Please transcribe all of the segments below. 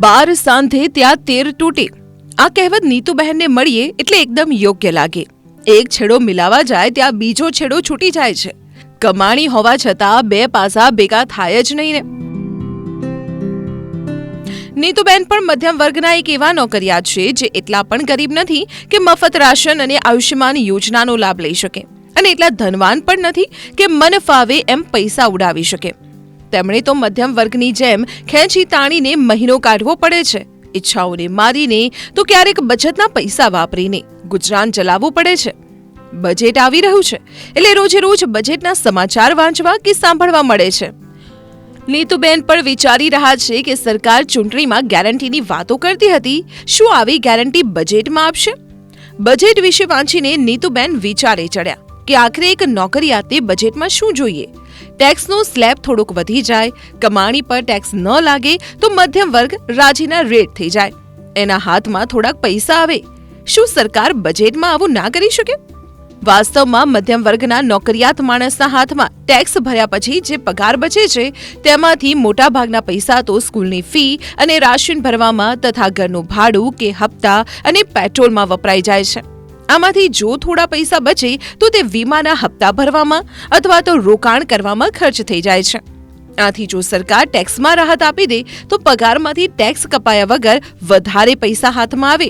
12 સાંધે ત્યાં 13 તૂટે. આ કહેવત નીતુબહેનને મળીએ એટલે એકદમ યોગ્ય લાગે. એક છેડો મિલાવા જાય ત્યાં બીજો છેડો છૂટી જાય છે. કમાણી હોવા છતાં બે પાસા ભેગા થાય જ નહીં ને. નીતુબેન પણ મધ્યમ વર્ગના એક એવા નોકરિયાત છે જે એટલા પણ ગરીબ નથી કે મફત રાશન અને આયુષ્યમાન યોજનાનો લાભ લઈ શકે, અને એટલા ધનવાન પણ નથી કે મન ફાવે એમ પૈસા ઉડાવી શકે. તેમણે તો મધ્યમ વર્ગની જેમ ખેંચી તાણીને મહિનો કાઢવો પડે છે. ઈચ્છાઓને મારીને તો ક્યારેક બચતના પૈસા વાપરીને ગુજરાન ચલાવવું પડે છે. બજેટ આવી રહ્યું છે એટલે રોજે રોજ બજેટના સમાચાર વાંચવા કે સાંભળવા મળે છે. નીતુબેન પણ વિચારી રહ્યા છે કે સરકાર ચૂંટણીમાં ગેરંટીની વાતો કરતી હતી, શું આવી ગેરંટી બજેટમાં આપશે? બજેટ વિશે વાંચીને નીતુબેન વિચારે ચડ્યા કે આખરે એક નોકરિયાતે બજેટમાં શું જોઈએ. ટેક્સનો સ્લેબ થોડોક વધી જાય, કમાણી પર ટેક્સ ન લાગે તો મધ્યમ વર્ગ રાજીના રેટ થઈ જાય, એના હાથમાં થોડાક પૈસા આવે. શું સરકાર બજેટમાં આવું ના કરી શકે? વાસ્તવમાં મધ્યમ વર્ગના નોકરિયાત માણસના હાથમાં ટેક્સ ભર્યા પછી જે પગાર બચે છે તેમાંથી મોટા ભાગના પૈસા તો સ્કૂલની ફી અને રાશન ભરવામાં તથા ઘરનું ભાડું કે હપ્તા અને પેટ્રોલમાં વપરાઈ જાય છે. આમાંથી જો થોડા પૈસા બચે તો તે વીમાના હપ્તા ભરવામાં અથવા તો રોકાણ કરવામાં ખર્ચ થઈ જાય છે. આથી જો સરકાર ટેક્સમાં રાહત આપી દે તો પગારમાંથી ટેક્સ કપાયા વગર વધારે પૈસા હાથમાં આવે.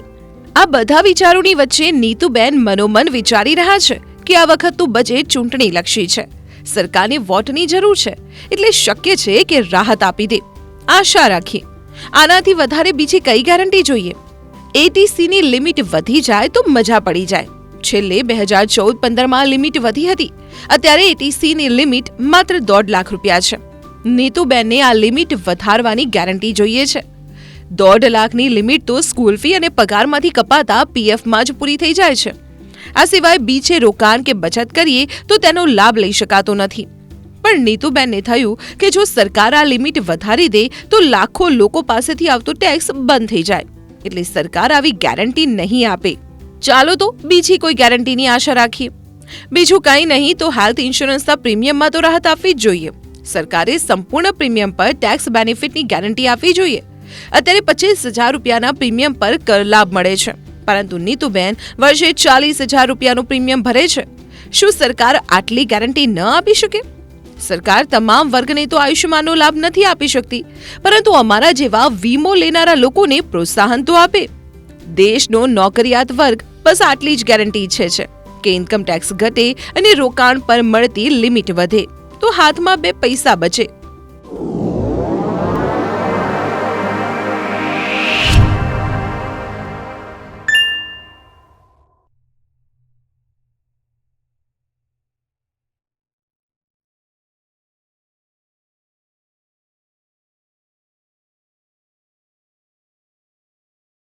આ બધા વિચારોની વચ્ચે નીતુબેન મનોમન વિચારી રહ્યા છે કે આ વખતનું બજેટ ચૂંટણીલક્ષી છે. સરકારને વોટની જરૂર છે એટલે શક્ય છે કે રાહત આપી દે. આશા રાખીએ. આનાથી વધારે બીજી કઈ ગેરંટી જોઈએ? એટીસીની લિમિટ વધી જાય તો મજા પડી જાય. છેલ્લે 2014-15માં લિમિટ વધી હતી. અત્યારે એટીસીની લિમિટ માત્ર 1.5 લાખ રૂપિયા છે. નીતુબેનને આ લિમિટ વધારવાની ગેરંટી જોઈએ છે. 1.5 લાખની લિમિટ તો સ્કૂલ ફી અને પગારમાંથી કપાતા પીએફમાં જ પૂરી થઈ જાય છે. આ સિવાય બીજે રોકાણ કે બચત કરીએ તો તેનો લાભ લઈ શકાતો નથી. પણ નીતુબેનને થયું કે જો સરકાર આ લિમિટ વધારી દે તો લાખો લોકો પાસેથી આવતો ટેક્સ બંધ થઈ જાય, એટલે સરકાર આવી ગેરંટી નહીં આપે. ચાલો તો બીજી કોઈ ગેરંટીની આશા રાખીએ. બીજું કંઈ નહીં તો હેલ્થ ઇન્સ્યોરન્સના પ્રીમિયમમાં તો રાહત આપવી જ જોઈએ. સરકારે સંપૂર્ણ પ્રીમિયમ પર ટેક્સ બેનિફિટની ગેરંટી આપવી જોઈએ. અત્યારે 25,000 રૂપિયાના પ્રીમિયમ પર કર લાભ મળે છે, પરંતુ નીતુબેન વર્ષે 40,000 રૂપિયાનું પ્રીમિયમ ભરે છે. શું સરકાર આટલી ગેરંટી ન આપી શકે? સરકાર તમામ વર્ગને તો આયુષ્યમાનનો લાભ નથી આપી શકતી, પરંતુ અમારા જેવા વીમો લેનારા લોકોને પ્રોત્સાહન તો આપે. દેશનો નોકરિયાત વર્ગ બસ આટલી જ ગેરંટી ઈચ્છે છે કે ઇન્કમ ટેક્સ ઘટે અને રોકાણ પર મળતી લિમિટ વધે તો હાથમાં બે પૈસા બચે.